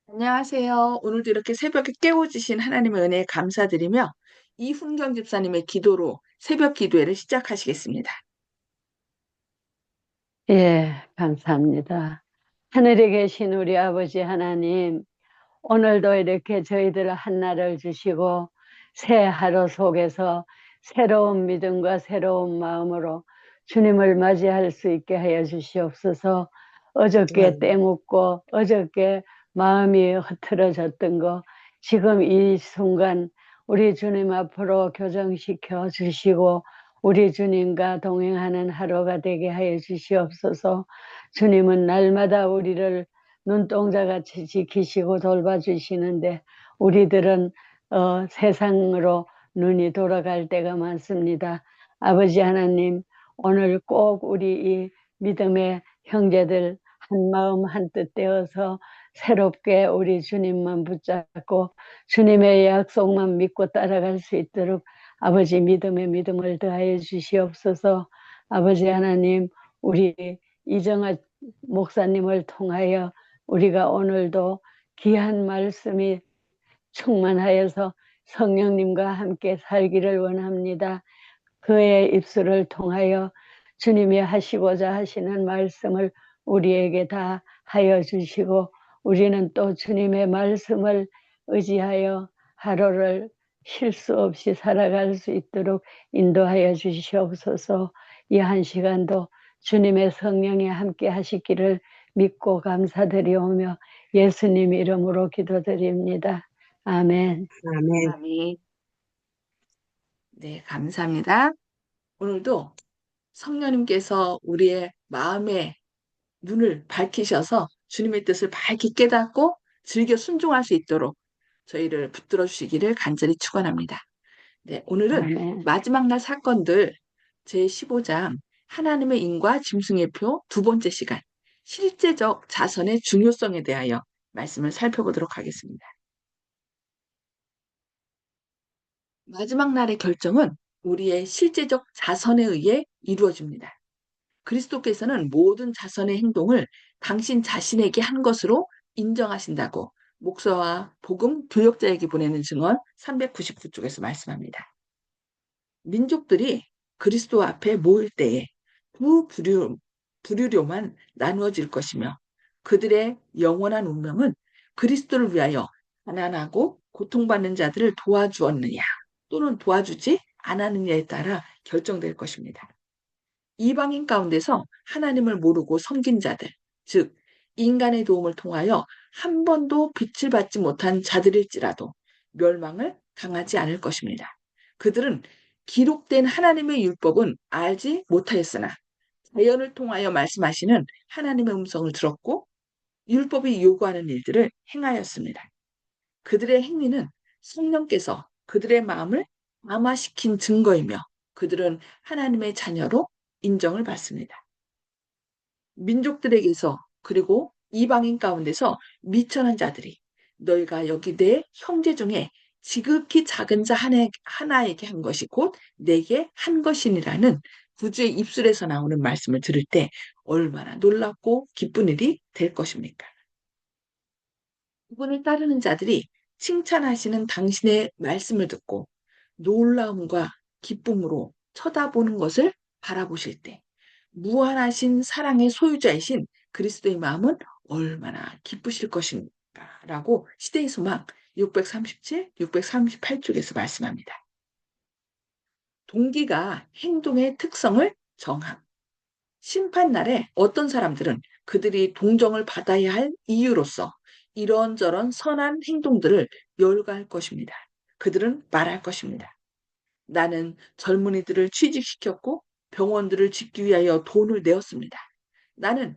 안녕하세요. 오늘도 이렇게 새벽에 깨워주신 하나님의 은혜에 감사드리며 이훈경 집사님의 기도로 새벽 기도회를 시작하시겠습니다. 예, 감사합니다. 하늘에 계신 우리 아버지 하나님, 오늘도 이렇게 저희들 한날을 주시고 새 하루 속에서 새로운 믿음과 새로운 마음으로 주님을 맞이할 수 있게 하여 주시옵소서. 어저께 네. 때묻고 어저께 마음이 흐트러졌던 거 지금 이 순간 우리 주님 앞으로 교정시켜 주시고 우리 주님과 동행하는 하루가 되게 하여 주시옵소서. 주님은 날마다 우리를 눈동자같이 지키시고 돌봐주시는데 우리들은 세상으로 눈이 돌아갈 때가 많습니다. 아버지 하나님, 오늘 꼭 우리 이 믿음의 형제들 한마음 한뜻 되어서 새롭게 우리 주님만 붙잡고 주님의 약속만 믿고 따라갈 수 있도록 아버지 믿음의 믿음을 더하여 주시옵소서. 아버지 하나님, 우리 이정아 목사님을 통하여 우리가 오늘도 귀한 말씀이 충만하여서 성령님과 함께 살기를 원합니다. 그의 입술을 통하여 주님이 하시고자 하시는 말씀을 우리에게 다 하여 주시고 우리는 또 주님의 말씀을 의지하여 하루를 실수 없이 살아갈 수 있도록 인도하여 주시옵소서. 이 한 시간도 주님의 성령이 함께 하시기를 믿고 감사드리오며 예수님 이름으로 기도드립니다. 아멘. 아멘. 아멘. 네, 감사합니다. 오늘도 성령님께서 우리의 마음의 눈을 밝히셔서 주님의 뜻을 밝게 깨닫고 즐겨 순종할 수 있도록 저희를 붙들어 주시기를 간절히 축원합니다. 네, 오늘은 아멘. 마지막 날 사건들 제15장 하나님의 인과 짐승의 표 두 번째 시간 실제적 자선의 중요성에 대하여 말씀을 살펴보도록 하겠습니다. 마지막 날의 결정은 우리의 실제적 자선에 의해 이루어집니다. 그리스도께서는 모든 자선의 행동을 당신 자신에게 한 것으로 인정하신다고 목사와 복음 교역자에게 보내는 증언 399쪽에서 말씀합니다. 민족들이 그리스도 앞에 모일 때에 두 부류로만 나누어질 것이며 그들의 영원한 운명은 그리스도를 위하여 가난하고 고통받는 자들을 도와주었느냐 또는 도와주지 않았느냐에 따라 결정될 것입니다. 이방인 가운데서 하나님을 모르고 섬긴 자들, 즉 인간의 도움을 통하여 한 번도 빛을 받지 못한 자들일지라도 멸망을 당하지 않을 것입니다. 그들은 기록된 하나님의 율법은 알지 못하였으나 자연을 통하여 말씀하시는 하나님의 음성을 들었고 율법이 요구하는 일들을 행하였습니다. 그들의 행위는 성령께서 그들의 마음을 암화시킨 증거이며 그들은 하나님의 자녀로 인정을 받습니다. 민족들에게서 그리고 이방인 가운데서 미천한 자들이 너희가 여기 내 형제 중에 지극히 작은 자 하나에게 한 것이 곧 내게 한 것이니라는 구주의 입술에서 나오는 말씀을 들을 때 얼마나 놀랍고 기쁜 일이 될 것입니까? 그분을 따르는 자들이 칭찬하시는 당신의 말씀을 듣고 놀라움과 기쁨으로 쳐다보는 것을 바라보실 때 무한하신 사랑의 소유자이신 그리스도의 마음은 얼마나 기쁘실 것인가라고 시대의 소망 637, 638쪽에서 말씀합니다. 동기가 행동의 특성을 정함. 심판날에 어떤 사람들은 그들이 동정을 받아야 할 이유로서 이런저런 선한 행동들을 열거할 것입니다. 그들은 말할 것입니다. 나는 젊은이들을 취직시켰고 병원들을 짓기 위하여 돈을 내었습니다. 나는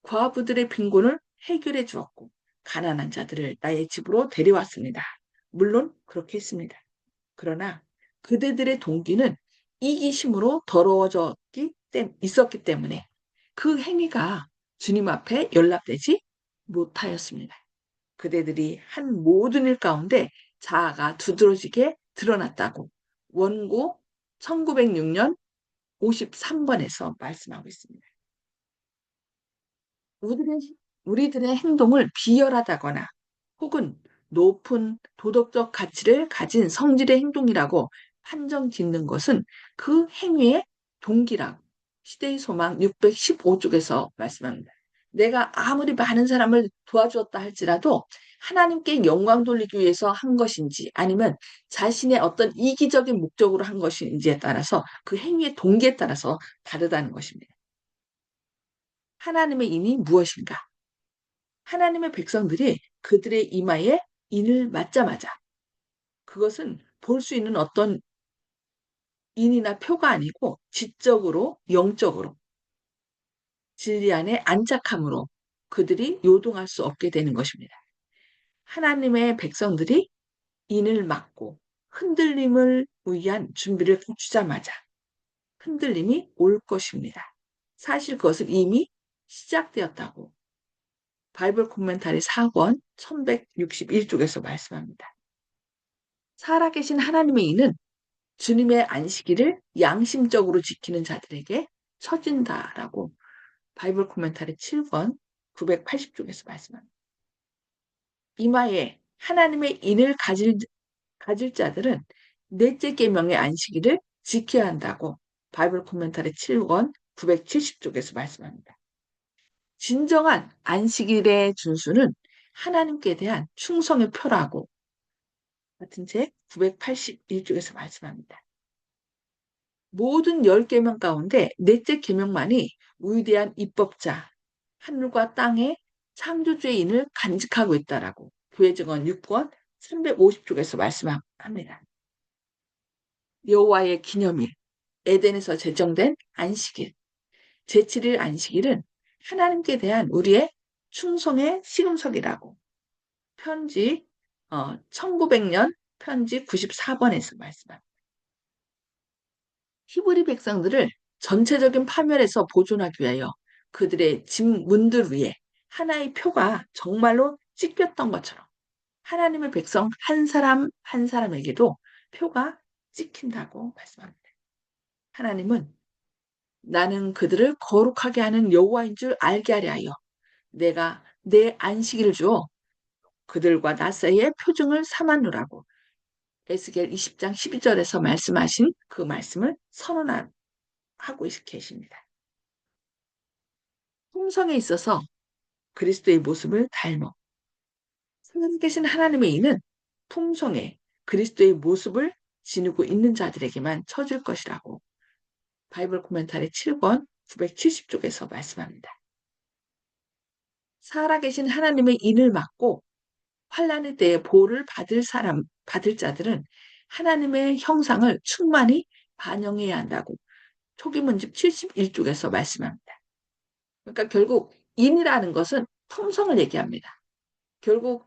과부들의 빈곤을 해결해 주었고 가난한 자들을 나의 집으로 데려왔습니다. 물론 그렇게 했습니다. 그러나 그대들의 동기는 이기심으로 있었기 때문에 그 행위가 주님 앞에 연락되지 못하였습니다. 그대들이 한 모든 일 가운데 자아가 두드러지게 드러났다고 원고 1906년 53번에서 말씀하고 있습니다. 우리들의 행동을 비열하다거나 혹은 높은 도덕적 가치를 가진 성질의 행동이라고 판정 짓는 것은 그 행위의 동기라고 시대의 소망 615쪽에서 말씀합니다. 내가 아무리 많은 사람을 도와주었다 할지라도 하나님께 영광 돌리기 위해서 한 것인지 아니면 자신의 어떤 이기적인 목적으로 한 것인지에 따라서 그 행위의 동기에 따라서 다르다는 것입니다. 하나님의 인이 무엇인가? 하나님의 백성들이 그들의 이마에 인을 맞자마자 그것은 볼 수 있는 어떤 인이나 표가 아니고 지적으로 영적으로 진리 안에 안착함으로 그들이 요동할 수 없게 되는 것입니다. 하나님의 백성들이 인을 막고 흔들림을 위한 준비를 갖추자마자 흔들림이 올 것입니다. 사실 그것은 이미 시작되었다고 바이블 코멘타리 4권 1161쪽에서 말씀합니다. 살아계신 하나님의 이는 주님의 안식일을 양심적으로 지키는 자들에게 처진다라고 바이블 코멘타리 7권 980쪽에서 말씀합니다. 이마에 하나님의 인을 가질 자들은 넷째 계명의 안식일을 지켜야 한다고 바이블 코멘타리 7권 970쪽에서 말씀합니다. 진정한 안식일의 준수는 하나님께 대한 충성의 표라고 같은 책 981쪽에서 말씀합니다. 모든 10계명 가운데 넷째 계명만이 위대한 입법자, 하늘과 땅의 창조주의 인을 간직하고 있다라고 교회 증언 6권 350쪽에서 말씀합니다. 여호와의 기념일, 에덴에서 제정된 안식일, 제7일 안식일은 하나님께 대한 우리의 충성의 시금석이라고 편지 1900년 편지 94번에서 말씀합니다. 히브리 백성들을 전체적인 파멸에서 보존하기 위하여 그들의 집 문들 위에 하나의 표가 정말로 찍혔던 것처럼 하나님의 백성 한 사람 한 사람에게도 표가 찍힌다고 말씀합니다. 하나님은 나는 그들을 거룩하게 하는 여호와인 줄 알게 하려 하여 내가 내 안식일을 주어 그들과 나 사이의 표징을 삼아누라고 에스겔 20장 12절에서 말씀하신 그 말씀을 선언하고 계십니다. 품성에 있어서 그리스도의 모습을 닮어 살아계신 하나님의 이는 품성에 그리스도의 모습을 지니고 있는 자들에게만 쳐질 것이라고 바이블 코멘타리 7권 970쪽에서 말씀합니다. 살아계신 하나님의 인을 막고 환란의 때에 보호를 받을 자들은 하나님의 형상을 충만히 반영해야 한다고 초기문집 71쪽에서 말씀합니다. 그러니까 결국 인이라는 것은 품성을 얘기합니다. 결국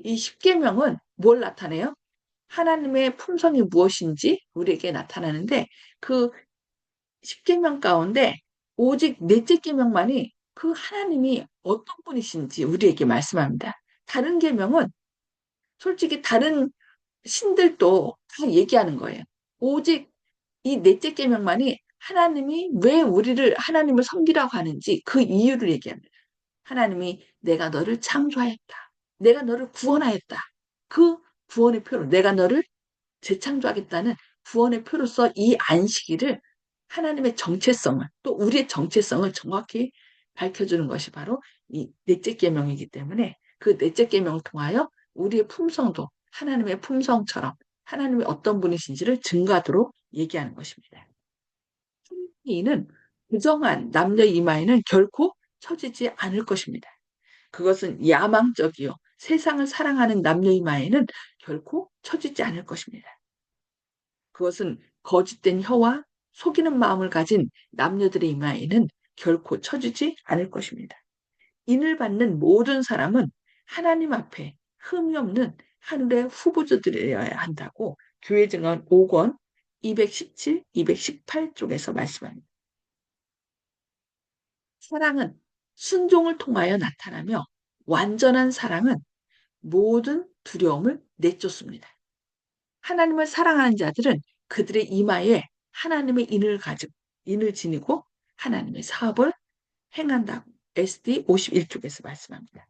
이 십계명은 뭘 나타내요? 하나님의 품성이 무엇인지 우리에게 나타나는데 그 십계명 가운데 오직 넷째 계명만이 그 하나님이 어떤 분이신지 우리에게 말씀합니다. 다른 계명은 솔직히 다른 신들도 다 얘기하는 거예요. 오직 이 넷째 계명만이 하나님이 왜 우리를 하나님을 섬기라고 하는지 그 이유를 얘기합니다. 하나님이 내가 너를 창조하였다. 내가 너를 구원하였다. 그 구원의 표로 내가 너를 재창조하겠다는 구원의 표로서 이 안식일을 하나님의 정체성을 또 우리의 정체성을 정확히 밝혀주는 것이 바로 이 넷째 계명이기 때문에 그 넷째 계명을 통하여 우리의 품성도 하나님의 품성처럼 하나님이 어떤 분이신지를 증거하도록 얘기하는 것입니다. 이는 부정한 남녀 이마에는 결코 처지지 않을 것입니다. 그것은 야망적이요 세상을 사랑하는 남녀 이마에는 결코 처지지 않을 것입니다. 그것은 거짓된 혀와 속이는 마음을 가진 남녀들의 이마에는 결코 처지지 않을 것입니다. 인을 받는 모든 사람은 하나님 앞에 흠이 없는 하늘의 후보자들이어야 한다고 교회 증언 5권 217, 218쪽에서 말씀합니다. 사랑은 순종을 통하여 나타나며 완전한 사랑은 모든 두려움을 내쫓습니다. 하나님을 사랑하는 자들은 그들의 이마에 하나님의 인을 지니고 하나님의 사업을 행한다고 SD 51쪽에서 말씀합니다.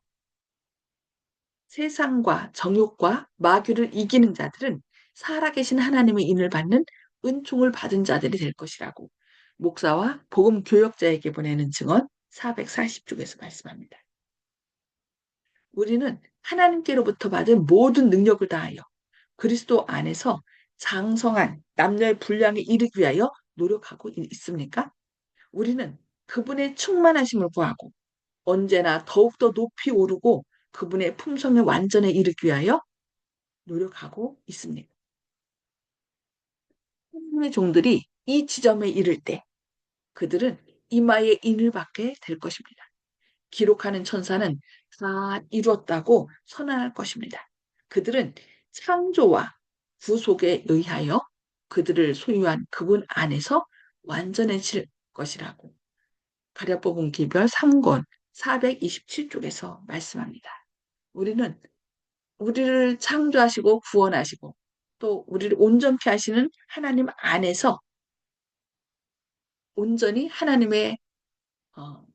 세상과 정욕과 마귀를 이기는 자들은 살아계신 하나님의 인을 받는 은총을 받은 자들이 될 것이라고 목사와 복음 교역자에게 보내는 증언 440쪽에서 말씀합니다. 우리는 하나님께로부터 받은 모든 능력을 다하여 그리스도 안에서 장성한 남녀의 분량에 이르기 위하여 노력하고 있습니까? 우리는 그분의 충만하심을 구하고 언제나 더욱더 높이 오르고 그분의 품성의 완전에 이르기 위하여 노력하고 있습니다. 하나님의 종들이 이 지점에 이를 때 그들은 이마에 인을 받게 될 것입니다. 기록하는 천사는 다 이루었다고 선언할 것입니다. 그들은 창조와 구속에 의하여 그들을 소유한 그분 안에서 완전해질 것이라고 가랴법은 기별 3권 427쪽에서 말씀합니다. 우리는 우리를 창조하시고 구원하시고 또 우리를 온전케 하시는 하나님 안에서 온전히 하나님의 어,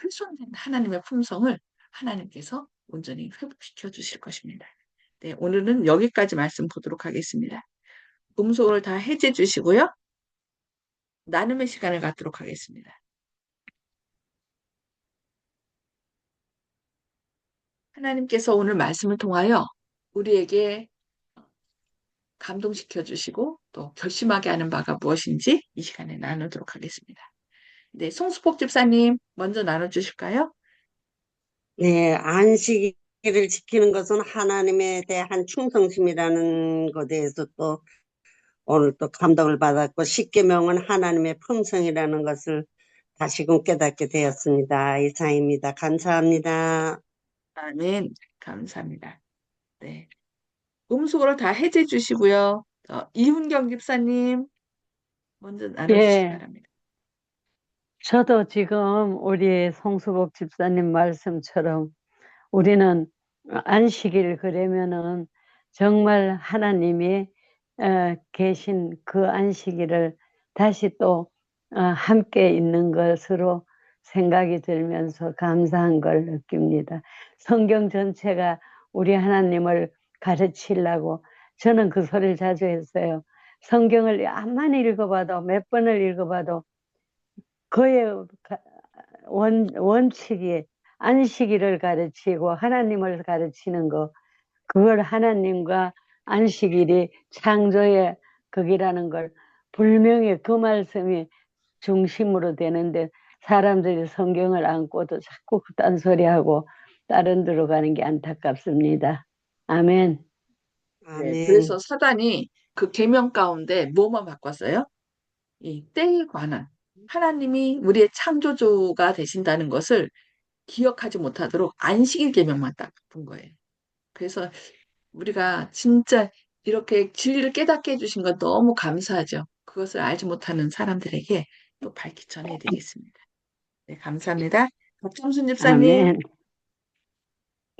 훼손된 하나님의 품성을 하나님께서 온전히 회복시켜 주실 것입니다. 네, 오늘은 여기까지 말씀 보도록 하겠습니다. 음소를 다 해제 주시고요. 나눔의 시간을 갖도록 하겠습니다. 하나님께서 오늘 말씀을 통하여 우리에게 감동시켜 주시고 또 결심하게 하는 바가 무엇인지 이 시간에 나누도록 하겠습니다. 네, 송수복 집사님 먼저 나눠주실까요? 네, 안식일을 지키는 것은 하나님에 대한 충성심이라는 것에 대해서 또 오늘 또 감동을 받았고, 십계명은 하나님의 품성이라는 것을 다시금 깨닫게 되었습니다. 이상입니다. 감사합니다. 아멘. 감사합니다. 네. 음수거를 다 해제 주시고요. 이훈경 집사님 먼저 나눠주시기 예, 바랍니다. 저도 지금 우리 송수복 집사님 말씀처럼 우리는 안식일 그러면은 정말 하나님이 계신 그 안식일을 다시 또 함께 있는 것으로 생각이 들면서 감사한 걸 느낍니다. 성경 전체가 우리 하나님을 가르치려고 저는 그 소리를 자주 했어요. 성경을 암만 읽어봐도 몇 번을 읽어봐도 그의 원칙이 안식일을 가르치고 하나님을 가르치는 거, 그걸 하나님과 안식일이 창조의 극이라는 걸 분명히 그 말씀이 중심으로 되는데 사람들이 성경을 안고도 자꾸 딴소리하고 다른 데로 가는 게 안타깝습니다. 아멘. 네, 아멘. 그래서 사단이 그 계명 가운데 뭐만 바꿨어요? 이 때에 관한 하나님이 우리의 창조주가 되신다는 것을 기억하지 못하도록 안식일 계명만 딱 바꾼 거예요. 그래서 우리가 진짜 이렇게 진리를 깨닫게 해주신 건 너무 감사하죠. 그것을 알지 못하는 사람들에게 또 밝히 전해드리겠습니다. 네, 감사합니다. 박정순 집사님. 아멘.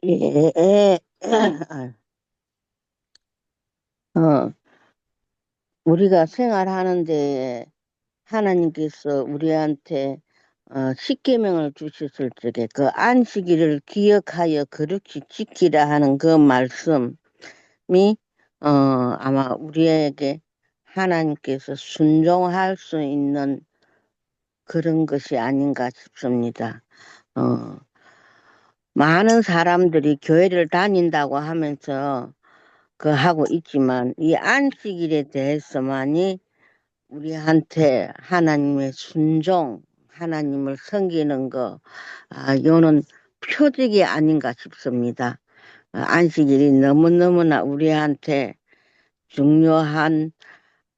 예, 어, 우리가 생활하는데 하나님께서 우리한테 십계명을 주셨을 적에 그 안식일을 기억하여 그렇게 지키라 하는 그 말씀이 아마 우리에게 하나님께서 순종할 수 있는 그런 것이 아닌가 싶습니다. 어, 많은 사람들이 교회를 다닌다고 하면서 그 하고 있지만 이 안식일에 대해서만이 우리한테 하나님의 순종, 하나님을 섬기는 거, 요는 표적이 아닌가 싶습니다. 안식일이 너무너무나 우리한테 중요한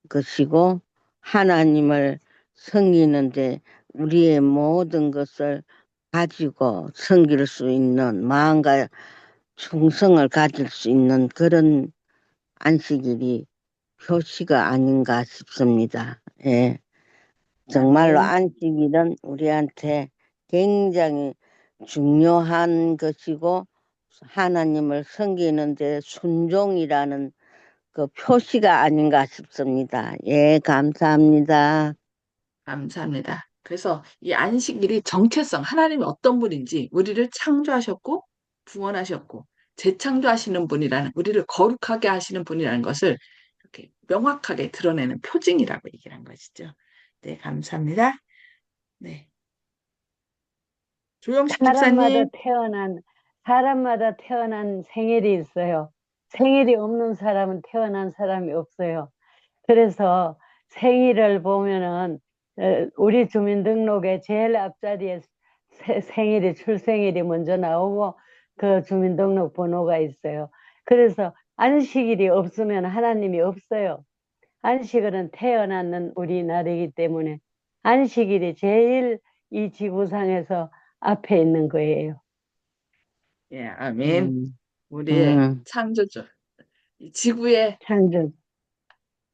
것이고 하나님을 섬기는데 우리의 모든 것을 가지고 섬길 수 있는 마음과 충성을 가질 수 있는 그런 안식일이 표시가 아닌가 싶습니다. 예. 정말로 아멘. 안식일은 우리한테 굉장히 중요한 것이고 하나님을 섬기는 데 순종이라는 그 표시가 아닌가 싶습니다. 예, 감사합니다. 감사합니다. 그래서 이 안식일이 정체성, 하나님이 어떤 분인지 우리를 창조하셨고 구원하셨고 재창조하시는 분이라는, 우리를 거룩하게 하시는 분이라는 것을 이렇게 명확하게 드러내는 표징이라고 얘기를 한 것이죠. 네, 감사합니다. 네. 조영식 사람마다 집사님, 태어난, 사람마다 태어난 생일이 있어요. 생일이 없는 사람은 태어난 사람이 없어요. 그래서 생일을 보면은 우리 주민등록에 제일 앞자리에 생일이 출생일이 먼저 나오고 그 주민등록 번호가 있어요. 그래서 안식일이 없으면 하나님이 없어요. 안식일은 태어나는 우리 날이기 때문에 안식일이 제일 이 지구상에서 앞에 있는 거예요. 예, 아멘. 음, 우리의 음. 창조주, 이 지구의 창조.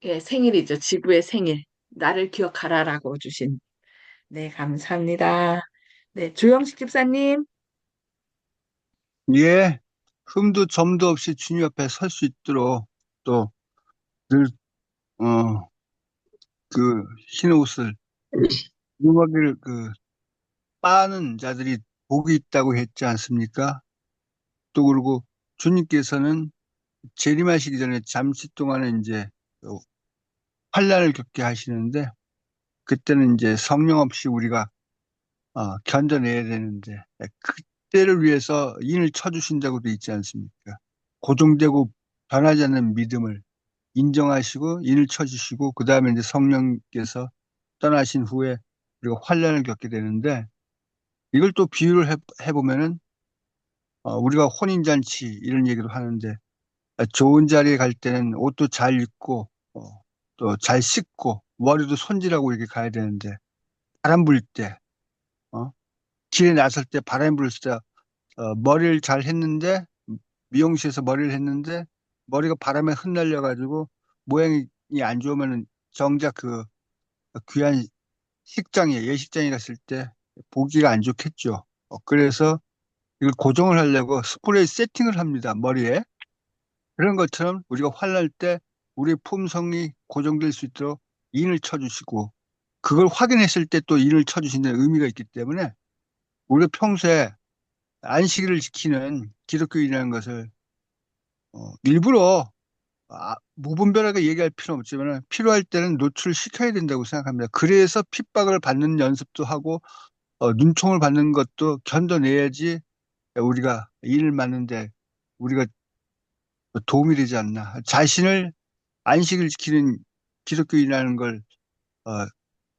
예, 생일이죠. 지구의 생일. 나를 기억하라라고 주신. 네, 감사합니다. 네, 조영식 집사님. 예, 흠도 점도 없이 주님 앞에 설 수 있도록 또 늘, 흰 옷을, 누가기를 빠는 자들이 복이 있다고 했지 않습니까? 또 그리고 주님께서는 재림하시기 전에 잠시 동안은 이제 그 환란을 겪게 하시는데 그때는 이제 성령 없이 우리가 견뎌내야 되는데 그때를 위해서 인을 쳐주신다고 돼 있지 않습니까? 고정되고 변하지 않는 믿음을 인정하시고 인을 쳐주시고 그 다음에 이제 성령께서 떠나신 후에 우리가 환란을 겪게 되는데 이걸 또 비유를 해보면은 우리가 혼인잔치 이런 얘기도 하는데 좋은 자리에 갈 때는 옷도 잘 입고 또 잘 씻고 머리도 손질하고 이렇게 가야 되는데 바람 불 때, 어? 길에 나설 때 바람 불 때 머리를 잘 했는데 미용실에서 머리를 했는데 머리가 바람에 흩날려 가지고 모양이 안 좋으면은 정작 그 귀한 식장에 예식장에 갔을 때 보기가 안 좋겠죠. 그래서 이걸 고정을 하려고 스프레이 세팅을 합니다. 머리에. 그런 것처럼 우리가 환날 때 우리의 품성이 고정될 수 있도록 인을 쳐주시고 그걸 확인했을 때 또 인을 쳐주신다는 의미가 있기 때문에 우리가 평소에 안식일을 지키는 기독교인이라는 것을 일부러 무분별하게 얘기할 필요는 없지만 필요할 때는 노출시켜야 된다고 생각합니다. 그래서 핍박을 받는 연습도 하고 눈총을 받는 것도 견뎌내야지 우리가 일을 맡는데 우리가 도움이 되지 않나. 자신을 안식을 지키는 기독교인이라는 걸 어,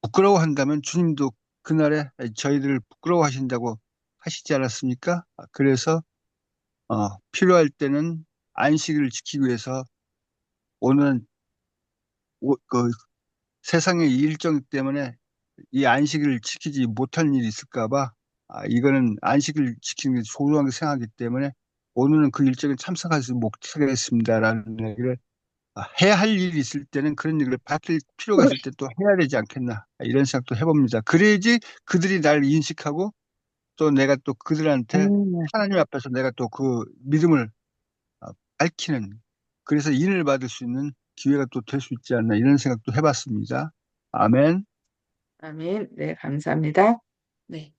부끄러워한다면 주님도 그날에 저희들을 부끄러워하신다고 하시지 않았습니까? 그래서 필요할 때는 안식을 지키기 위해서 오는 그 세상의 일정 때문에 이 안식을 지키지 못할 일이 있을까 봐 이거는 안식을 지키는 게 소중하게 생각하기 때문에 오늘은 그 일정에 참석하지 못하겠습니다라는 얘기를 해야 할 일이 있을 때는 그런 일을 밝힐 필요가 있을 때 또 해야 되지 않겠나 이런 생각도 해봅니다. 그래야지 그들이 날 인식하고 또 내가 또 그들한테 하나님 앞에서 내가 또 그 믿음을 어, 밝히는 그래서 인을 받을 수 있는 기회가 또 될 수 있지 않나 이런 생각도 해봤습니다. 아멘. 아멘. 네, 감사합니다. 네.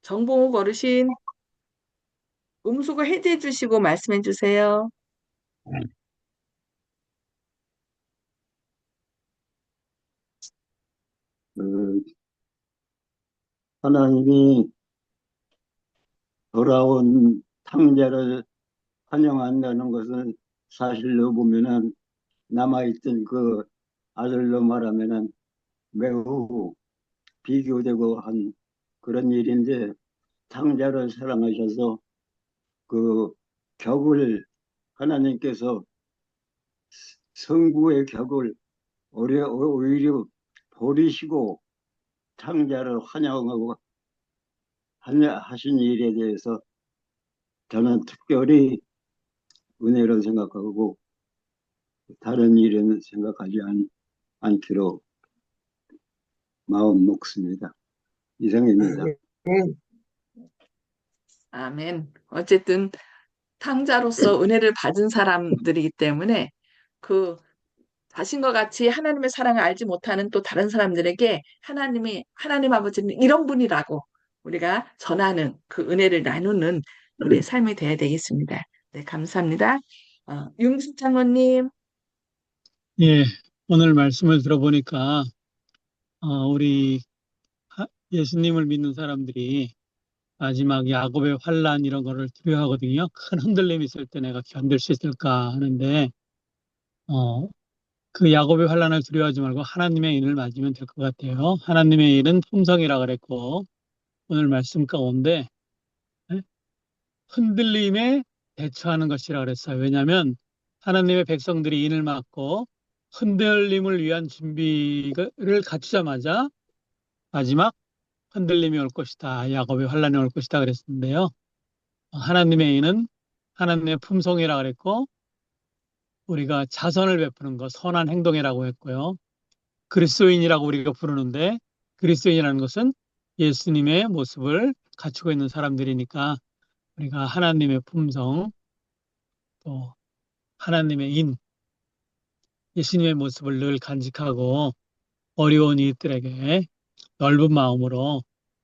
정봉욱 어르신, 음소거 해제해 주시고 말씀해 주세요. 그 하나님이 돌아온 탕자를 환영한다는 것은 사실로 보면은 남아있던 그 아들로 말하면은 매우 비교되고 한 그런 일인데 탕자를 사랑하셔서 그 격을 하나님께서 성부의 격을 오히려 버리시고 탕자를 환영하고 하신 일에 대해서 저는 특별히 은혜로 생각하고 다른 일은 생각하지 않기로 마음 먹습니다. 이상입니다. 아멘. 어쨌든 탕자로서 은혜를 받은 사람들이기 때문에 그 자신과 같이 하나님의 사랑을 알지 못하는 또 다른 사람들에게 하나님 아버지는 이런 분이라고 우리가 전하는 그 은혜를 나누는 우리의 삶이 되어야 되겠습니다. 네, 감사합니다. 윤수 장로님. 예, 오늘 말씀을 들어보니까, 우리 예수님을 믿는 사람들이 마지막 야곱의 환란 이런 거를 두려워하거든요. 큰 흔들림이 있을 때 내가 견딜 수 있을까 하는데, 어, 그 야곱의 환란을 두려워하지 말고 하나님의 인을 맞으면 될 것 같아요. 하나님의 인은 품성이라 그랬고, 오늘 말씀 가운데 예? 흔들림에 대처하는 것이라 그랬어요. 왜냐하면 하나님의 백성들이 인을 맞고 흔들림을 위한 준비를 갖추자마자 마지막 흔들림이 올 것이다. 야곱의 환란이 올 것이다 그랬는데요. 하나님의 인은 하나님의 품성이라 그랬고 우리가 자선을 베푸는 것, 선한 행동이라고 했고요. 그리스도인이라고 우리가 부르는데 그리스도인이라는 것은 예수님의 모습을 갖추고 있는 사람들이니까 우리가 하나님의 품성, 또 하나님의 인, 예수님의 모습을 늘 간직하고 어려운 이들에게 넓은 마음으로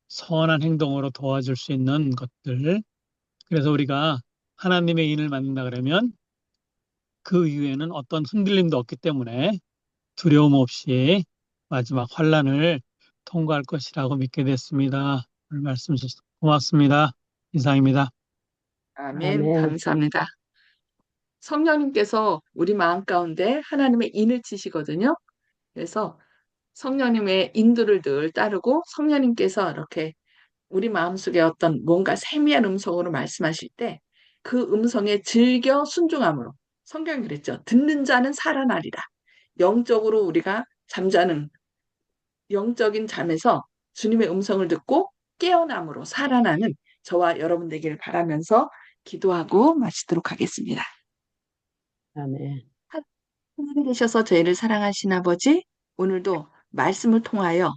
선한 행동으로 도와줄 수 있는 것들. 그래서 우리가 하나님의 인을 만든다 그러면 그 이후에는 어떤 흔들림도 없기 때문에 두려움 없이 마지막 환란을 통과할 것이라고 믿게 됐습니다. 오늘 말씀 주셔서 고맙습니다. 이상입니다. 아멘. 아멘. 감사합니다. 성령님께서 우리 마음 가운데 하나님의 인을 치시거든요. 그래서 성령님의 인도를 늘 따르고 성령님께서 이렇게 우리 마음속에 어떤 뭔가 세미한 음성으로 말씀하실 때 그 음성에 즐겨 순종함으로 성경이 그랬죠. 듣는 자는 살아나리라. 영적으로 우리가 잠자는 영적인 잠에서 주님의 음성을 듣고 깨어남으로 살아나는 저와 여러분 되기를 바라면서 기도하고 마치도록 하겠습니다. 아멘. 하늘에 계셔서 저희를 사랑하신 아버지, 오늘도 말씀을 통하여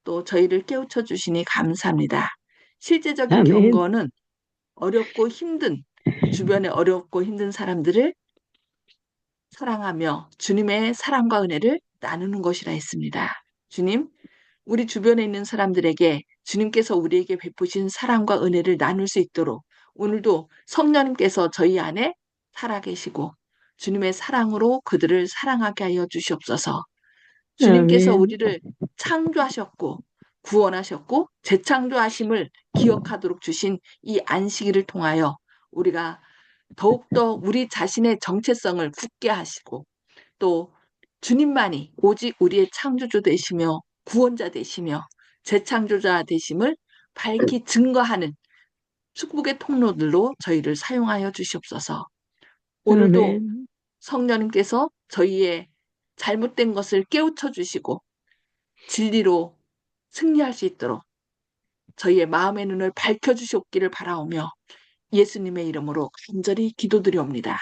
또 저희를 깨우쳐 주시니 감사합니다. 실제적인 아멘. 경건은 어렵고 힘든, 주변에 어렵고 힘든 사람들을 사랑하며 주님의 사랑과 은혜를 나누는 것이라 했습니다. 주님, 우리 주변에 있는 사람들에게 주님께서 우리에게 베푸신 사랑과 은혜를 나눌 수 있도록 오늘도 성령님께서 저희 안에 살아계시고 주님의 사랑으로 그들을 사랑하게 하여 주시옵소서. 주님께서 아멘. 우리를 창조하셨고 구원하셨고 재창조하심을 기억하도록 주신 이 안식일을 통하여 우리가 더욱더 우리 자신의 정체성을 굳게 하시고 또 주님만이 오직 우리의 창조주 되시며 구원자 되시며 재창조자 되심을 밝히 증거하는 축복의 통로들로 저희를 사용하여 주시옵소서. 오늘도 아멘. 성령님께서 저희의 잘못된 것을 깨우쳐 주시고 진리로 승리할 수 있도록 저희의 마음의 눈을 밝혀 주시옵기를 바라오며 예수님의 이름으로 간절히 기도드리옵니다.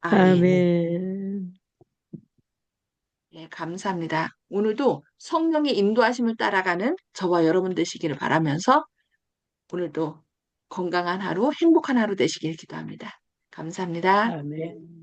아멘. 아멘. 예, 감사합니다. 오늘도 성령의 인도하심을 따라가는 저와 여러분 되시기를 바라면서 오늘도 건강한 하루, 행복한 하루 되시길 기도합니다. 감사합니다. 아멘.